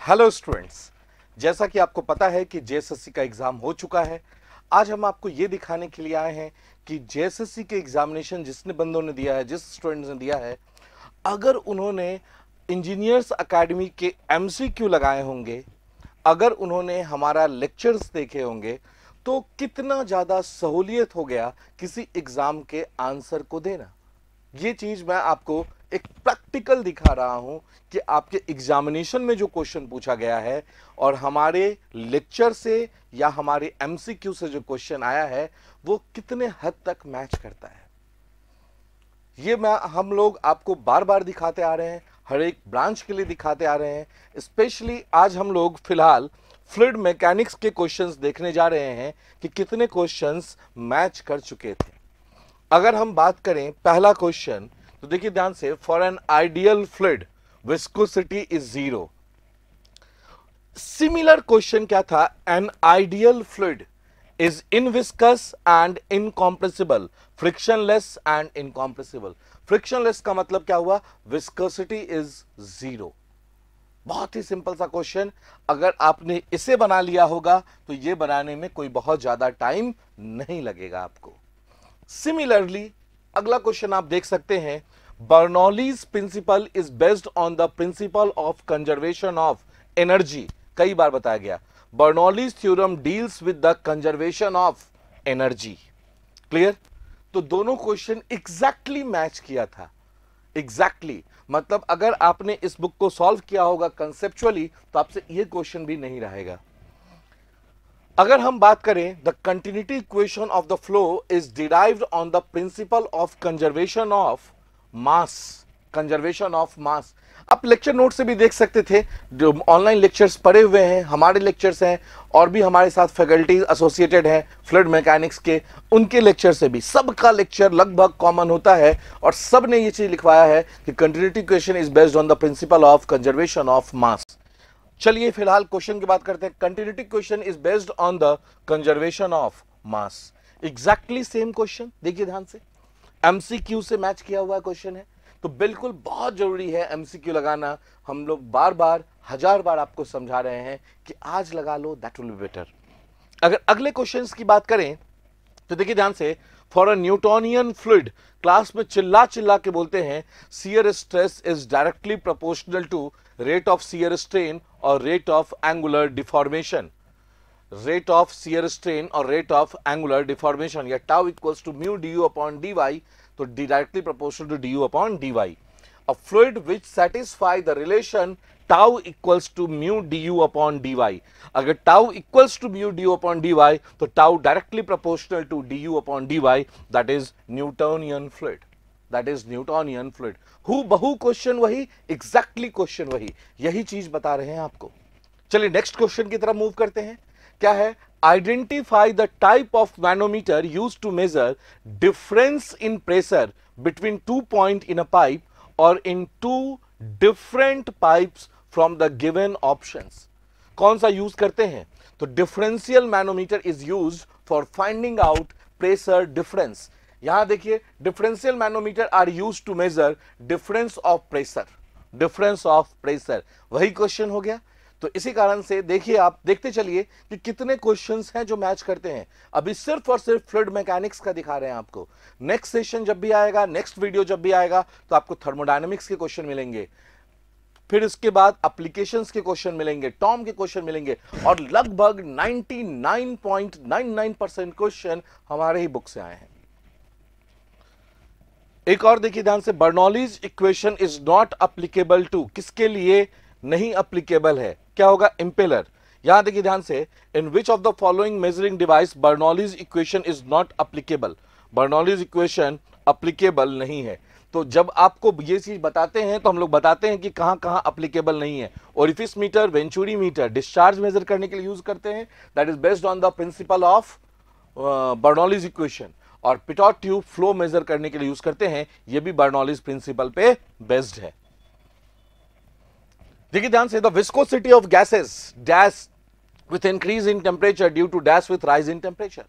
Hello students, जैसा कि आपको पता है कि जेएसएससी का एग्जाम हो चुका है। आज हम आपको ये दिखाने के लिए आए हैं कि जेएसएससी के एग्जामिनेशन जिसने बंदों ने दिया है, जिस स्टूडेंट्स ने दिया है, अगर उन्होंने इंजीनियर्स एकेडमी के एमसीक्यू लगाए होंगे, अगर उन्होंने हमारा लेक्चर्स देखे होंगे, तो कितना ज़्यादा सहूलियत हो गया किसी एग्जाम के आंसर को देना। ये चीज मैं आपको एक प्रैक्टिकल दिखा रहा हूं कि आपके एग्जामिनेशन में जो क्वेश्चन पूछा गया है और हमारे लेक्चर से या हमारे एमसीक्यू से जो क्वेश्चन आया है वो कितने हद तक मैच करता है। ये हम लोग आपको बार बार दिखाते आ रहे हैं, हर एक ब्रांच के लिए दिखाते आ रहे हैं। स्पेशली आज हम लोग फिलहाल फ्लूइड मैकेनिक्स के क्वेश्चंस देखने जा रहे हैं कि कितने क्वेश्चंस मैच कर चुके थे। अगर हम बात करें पहला क्वेश्चन, तो देखिए ध्यान से, for an ideal fluid viscosity is 0। Similar question क्या था? An ideal fluid is inviscous and incompressible, frictionless and incompressible. Frictionless का मतलब क्या हुआ? Viscosity is 0। बहुत ही सिंपल सा क्वेश्चन। अगर आपने इसे बना लिया होगा तो यह बनाने में कोई बहुत ज्यादा टाइम नहीं लगेगा आपको। सिमिलरली अगला क्वेश्चन आप देख सकते हैं, Bernoulli's principle is based on the principle of conservation of energy. कई बार बताया गया, Bernoulli's theorem deals with the conservation of energy. Clear? तो दोनों क्वेश्चन एग्जैक्टली मैच किया था। एग्जैक्टली मतलब अगर आपने इस बुक को सॉल्व किया होगा कंसेप्चुअली तो आपसे यह क्वेश्चन भी नहीं रहेगा। अगर हम बात करें, the continuity equation of the flow is derived on the principle of conservation of mass. Conservation of mass आप लेक्चर नोट से भी देख सकते थे, जो ऑनलाइन लेक्चर्स पढ़े हुए हैं, हमारे लेक्चर्स हैं और भी हमारे साथ फैकल्टीज एसोसिएटेड हैं फ्लूइड मैकेनिक्स के, उनके लेक्चर से भी सबका लेक्चर लगभग कॉमन होता है और सब ने ये चीज लिखवाया है कि continuity equation is based on the principle of conservation of mass. चलिए फिलहाल क्वेश्चन की बात करते हैं। Continuity question is based on the conservation of mass. Exactly same question, देखिए ध्यान से, एमसीक्यू से मैच किया हुआ क्वेश्चन है, तो बिल्कुल बहुत जरूरी है एमसीक्यू लगाना। हम लोग बार बार 1000 बार आपको समझा रहे हैं कि आज लगा लो, दैट विल बी बेटर। अगर अगले क्वेश्चंस की बात करें तो देखिए ध्यान से, for a Newtonian fluid, class में चिल्ला चिल्ला के बोलते हैं, shear stress is directly proportional to rate of shear strain और rate of angular deformation. Rate of shear strain और रेट ऑफ एंगुलर डिफॉर्मेशन, या tau equals to mu d u upon d y, तो directly proportional to d u upon d y. A fluid which satisfy the relation tau equals to mu d u upon d y. अगर tau equals to mu d u upon d y तो tau directly proportional to d u upon d y, that is Newtonian fluid. That is Newtonian fluid. हु बहु question वही, exactly question वही, यही चीज बता रहे हैं आपको। चलिए नेक्स्ट क्वेश्चन की तरफ मूव करते हैं। क्या है? Identify the type of manometer use to measure difference in pressure between 2 point in a pipe और in 2 different pipes from the given options. कौन सा यूज करते हैं? तो differential manometer is used for finding out pressure difference. यहां देखिए, differential manometer are used to measure difference of pressure. Difference of pressure वही question हो गया। तो इसी कारण से देखिए, आप देखते चलिए कि कितने क्वेश्चंस हैं जो मैच करते हैं। अभी सिर्फ और सिर्फ फ्लूइड मैकेनिक्स का दिखा रहे हैं आपको। नेक्स्ट सेशन जब भी आएगा, नेक्स्ट वीडियो जब भी आएगा, तो आपको थर्मोडायनेमिक्स के क्वेश्चन मिलेंगे, फिर इसके बाद एप्लीकेशंस के क्वेश्चन मिलेंगे, टॉम के क्वेश्चन मिलेंगे, और लगभग 99.99% क्वेश्चन हमारे ही बुक से आए हैं। एक और देखिए ध्यान से, Bernoulli's equation is not applicable to, किसके लिए नहीं अप्लीकेबल है? क्या होगा? इंपेलर। यहां देखिए ध्यान से, in which of the following measuring device Bernoulli's equation is not applicable. Bernoulli's equation applicable नहीं है। तो जब आपको ये चीज बताते हैं तो हम लोग बताते हैं कि कहां कहां अप्लीकेबल नहीं है। Orifice meter, venturi meter discharge measure करने के लिए यूज करते हैं, that is based on the principle of Bernoulli's equation. और पिटॉट ट्यूब फ्लो मेजर करने के लिए यूज करते हैं, यह भी बर्नौलीज प्रिंसिपल पे बेस्ड है। देखिए ध्यान से, the viscosity of gases dash with increase in temperature due to dash with rise in temperature.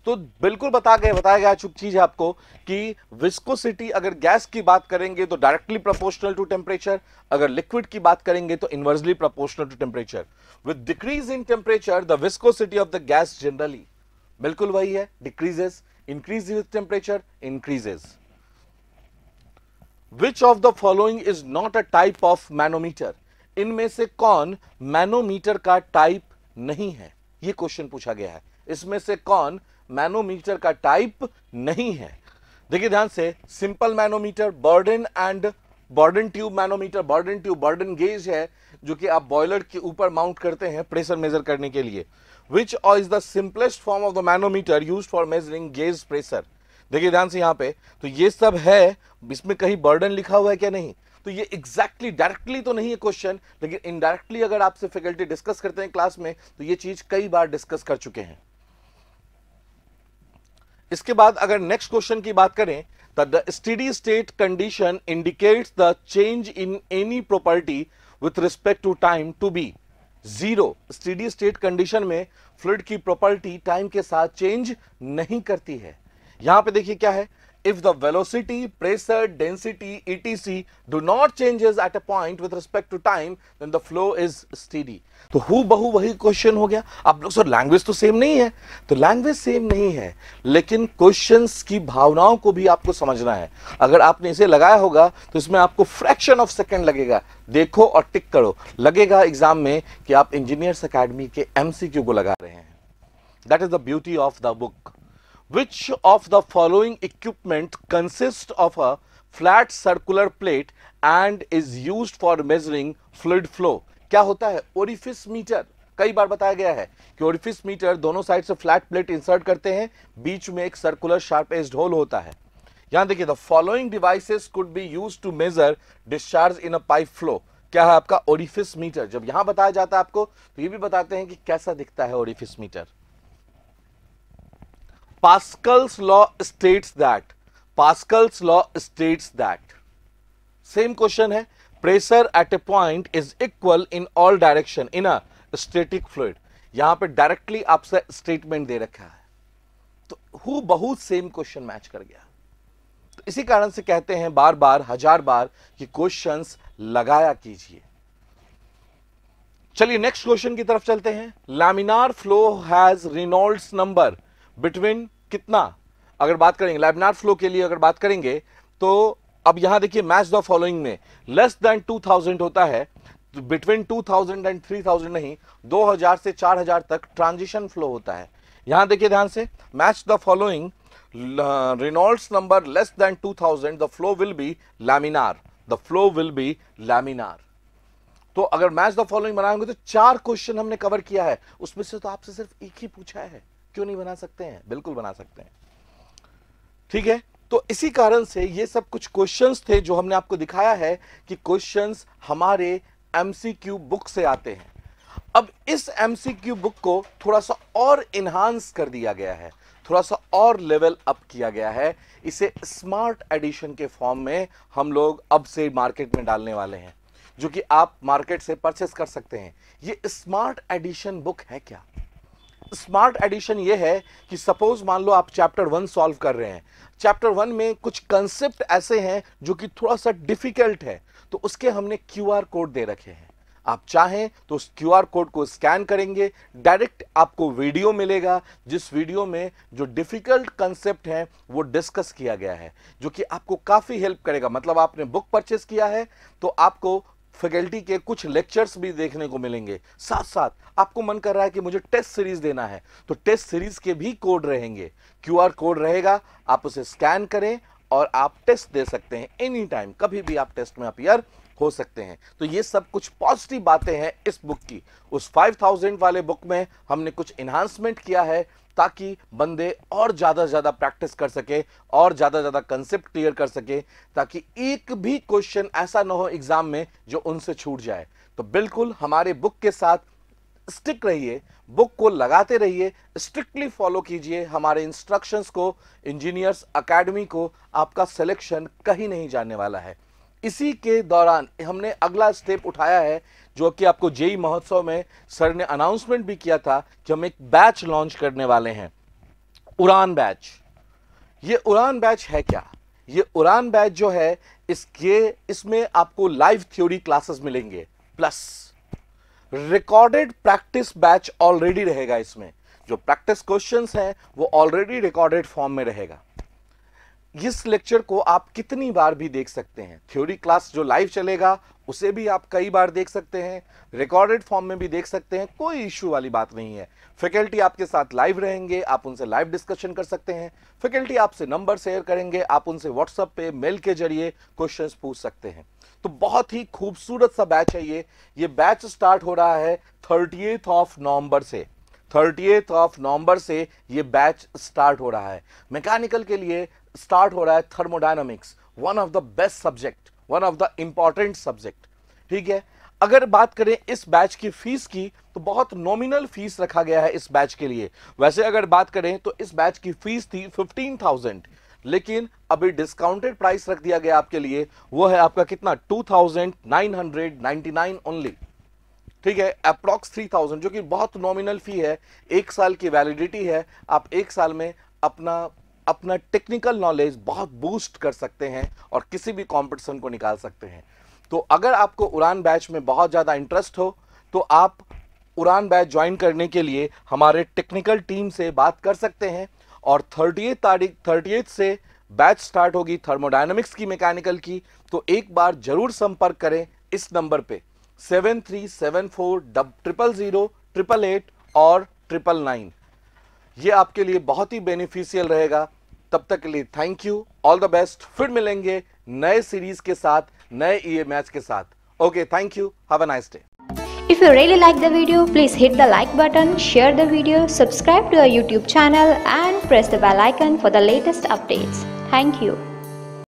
तो बिल्कुल बताया गया चीज है आपको कि विस्कोसिटी अगर गैस की बात करेंगे तो डायरेक्टली प्रोपोर्शनल टू टेम्परेचर, अगर लिक्विड की बात करेंगे तो inversely proportional to temperature. With decrease in temperature the viscosity of the gas generally, बिल्कुल वही है, decreases, increase with temperature increases. Which of the following is not a type of manometer, इनमें से कौन मैनोमीटर का टाइप नहीं है, यह क्वेश्चन पूछा गया है। इसमें से कौन मैनोमीटर का टाइप नहीं है? देखिए ध्यान से, simple manometer, burden tube manometer, burden gauge है जो कि आप बॉयलर के ऊपर माउंट करते हैं प्रेशर मेजर करने के लिए। Which is the simplest form of the manometer used for measuring gauge pressure. देखिए ध्यान से यहां पे, तो ये सब है, इसमें कहीं बर्डन लिखा हुआ है क्या? नहीं। तो ये एग्जैक्टली डायरेक्टली तो नहीं है क्वेश्चन, लेकिन इनडायरेक्टली अगर आपसे फैकल्टी डिस्कस करते हैं क्लास में तो ये चीज कई बार डिस्कस कर चुके हैं। इसके बाद अगर नेक्स्ट क्वेश्चन की बात करें तो the steady state condition indicates the change in any property with respect to time to be zero. Steady state condition में फ्लूइड की प्रॉपर्टी टाइम के साथ चेंज नहीं करती है। यहां पे देखिए क्या है, if the velocity, pressure, density, etc. do not changes at a point with respect to time, then the flow is steady. तो हूबहू वही क्वेश्चन हो गया। आप लोग सर लैंग्वेज तो सेम नहीं है, तो लैंग्वेज सेम नहीं है, लेकिन क्वेश्चंस की भावनाओं को भी आपको समझना है। अगर आपने इसे लगाया होगा तो इसमें आपको फ्रैक्शन ऑफ सेकंड लगेगा, देखो और टिक करो, लगेगा एग्जाम में कि आप इंजीनियर्स एकेडमी के एमसीक्यू को लगा रहे हैं। That is the beauty of the book. Which of the following equipment consists of a flat circular plate and is used for measuring fluid flow? क्या होता है? Orifice metre. कई बार बताया गया है कि ओरिफिस मीटर दोनों साइड से फ्लैट प्लेट इंसर्ट करते हैं, बीच में एक सर्कुलर शार्प एज्ड होल होता है। यहां देखिए, the following devices could be used to measure discharge in a pipe flow. क्या है आपका? Orifice meter. जब यहां बताया जाता है आपको, तो ये भी बताते हैं कि कैसा दिखता है orifice metre. Pascal's law states that same question है, pressure at a point is equal in all direction in a static fluid। यहां पे डायरेक्टली आपसे स्टेटमेंट दे रखा है, तो हु बहुत सेम क्वेश्चन मैच कर गया। तो इसी कारण से कहते हैं बार बार, हजार बार, कि क्वेश्चंस लगाया कीजिए। चलिए नेक्स्ट क्वेश्चन की तरफ चलते हैं। Laminar flow has Reynolds number between कितना? अगर बात करेंगे लैमिनार फ्लो के लिए, अगर बात करेंगे तो अब यहां देखिए, मैच द फॉलोइंग में लेस देन 2000 होता है, तो बिटवीन 2000 एंड 3000 नहीं, 2000 से 4000 तक ट्रांजिशन फ्लो होता है। यहां देखिए ध्यान से, match the following, Reynolds number less than 2000, the flow will be laminar, the flow will be laminar. तो अगर मैच द फॉलोइंग बनाएंगे तो 4 क्वेश्चन हमने कवर किया है, उसमें से तो आपसे सिर्फ एक ही पूछा है, क्यों नहीं बना सकते हैं? बिल्कुल बना सकते हैं, ठीक है। तो इसी कारण से ये सब कुछ क्वेश्चंस थे जो हमने आपको दिखाया है कि क्वेश्चंस हमारे एमसीक्यू बुक से आते हैं। अब इस एमसीक्यू बुक को थोड़ा सा और इनहांस कर दिया गया है, थोड़ा सा और लेवल अप किया गया है। इसे स्मार्ट एडिशन के फॉर्म में हम लोग अब से मार्केट में डालने वाले हैं, जो कि आप मार्केट से परचेस कर सकते हैं। ये स्मार्ट एडिशन बुक है क्या? स्मार्ट एडिशन ये है कि सपोज मान लो आप चैप्टर 1 सॉल्व कर रहे हैं, चैप्टर 1 में कुछ कंसेप्ट ऐसे हैं जो कि थोड़ा सा डिफिकल्ट है, तो उसके हमने क्यूआर कोड दे रखे हैं। आप चाहें तो उस क्यूआर कोड को स्कैन करेंगे, डायरेक्ट आपको वीडियो मिलेगा, जिस वीडियो में जो डिफिकल्ट कंसेप्ट हैं वो डिस्कस किया गया है, जो कि आपको काफी हेल्प करेगा। मतलब आपने बुक परचेस किया है तो आपको फैकल्टी के कुछ लेक्चर्स भी देखने को मिलेंगे, साथ साथ आपको मन कर रहा है कि मुझे टेस्ट सीरीज देना है, तो टेस्ट सीरीज के भी कोड रहेंगे, क्यूआर कोड रहेगा, आप उसे स्कैन करें और आप टेस्ट दे सकते हैं एनी टाइम, कभी भी आप टेस्ट में अपीयर हो सकते हैं। तो ये सब कुछ पॉजिटिव बातें हैं इस बुक की। उस 5000 वाले बुक में हमने कुछ इन्हांसमेंट किया है ताकि बंदे और ज्यादा से ज्यादा प्रैक्टिस कर सके और ज्यादा से ज्यादा कंसेप्ट क्लियर कर सके, ताकि एक भी क्वेश्चन ऐसा ना हो एग्जाम में जो उनसे छूट जाए। तो बिल्कुल हमारे बुक के साथ स्टिक रहिए, बुक को लगाते रहिए, स्ट्रिक्टली फॉलो कीजिए हमारे इंस्ट्रक्शंस को। इंजीनियर्स एकेडमी को आपका सिलेक्शन कहीं नहीं जाने वाला है। इसी के दौरान हमने अगला स्टेप उठाया है, जो कि आपको जेई महोत्सव में सर ने अनाउंसमेंट भी किया था कि हम एक बैच लॉन्च करने वाले हैं। उड़ान बैच। ये उड़ान बैच है क्या? ये उड़ान बैच जो है इसमें आपको लाइव थ्योरी क्लासेस मिलेंगे, plus recorded practice batch already रहेगा। इसमें जो प्रैक्टिस क्वेश्चंस हैं वो ऑलरेडी रिकॉर्डेड फॉर्म में रहेगा। इस लेक्चर को आप कितनी बार भी देख सकते हैं। थ्योरी क्लास जो लाइव चलेगा उसे भी आप कई बार देख सकते हैं, रिकॉर्डेड फॉर्म में भी देख सकते हैं, कोई इश्यू वाली बात नहीं है। फैकल्टी आपके साथ लाइव रहेंगे, आप उनसे लाइव डिस्कशन कर सकते हैं। फैकल्टी आपसे नंबर शेयर करेंगे, आप उनसे व्हाट्सएप पे मेल के जरिए क्वेश्चंस पूछ सकते हैं। तो बहुत ही खूबसूरत सा बैच है ये बैच स्टार्ट हो रहा है 30th ऑफ नवंबर से। 30th ऑफ नवंबर से ये बैच स्टार्ट हो रहा है। मैकेनिकल के लिए स्टार्ट हो रहा है thermodynamics, one of the best subject, one of the important subject. ठीक है, अगर बात करें इस बैच की फीस की तो बहुत नॉमिनल फीस रखा गया है इस बैच के लिए। वैसे अगर बात करें तो इस बैच की फीस थी 15,000, लेकिन अभी डिस्काउंटेड प्राइस रख दिया गया आपके लिए। वो है आपका कितना, 2,999 ओनली। ठीक है, अप्रॉक्स 3,000, जो कि बहुत नॉमिनल फी है। एक साल की वैलिडिटी है, आप एक साल में अपना टेक्निकल नॉलेज बहुत बूस्ट कर सकते हैं और किसी भी कंपटीशन को निकाल सकते हैं। तो अगर आपको उड़ान बैच में बहुत ज़्यादा इंटरेस्ट हो तो आप उड़ान बैच ज्वाइन करने के लिए हमारे टेक्निकल टीम से बात कर सकते हैं। और 30th से बैच स्टार्ट होगी थर्मोडायनामिक्स की, मैकेनिकल की। तो एक बार जरूर संपर्क करें इस नंबर पे 7374000888 और 999। ये आपके लिए बहुत ही बेनिफिशियल रहेगा। तब तक के लिए thank you, all the best. फिर मिलेंगे नए सीरीज के साथ, नए ईए मैच के साथ। Okay, thank you, have a nice day. If you really like the video, please hit the like button, share the video, subscribe to our YouTube channel and press the bell icon for the latest updates. Thank you.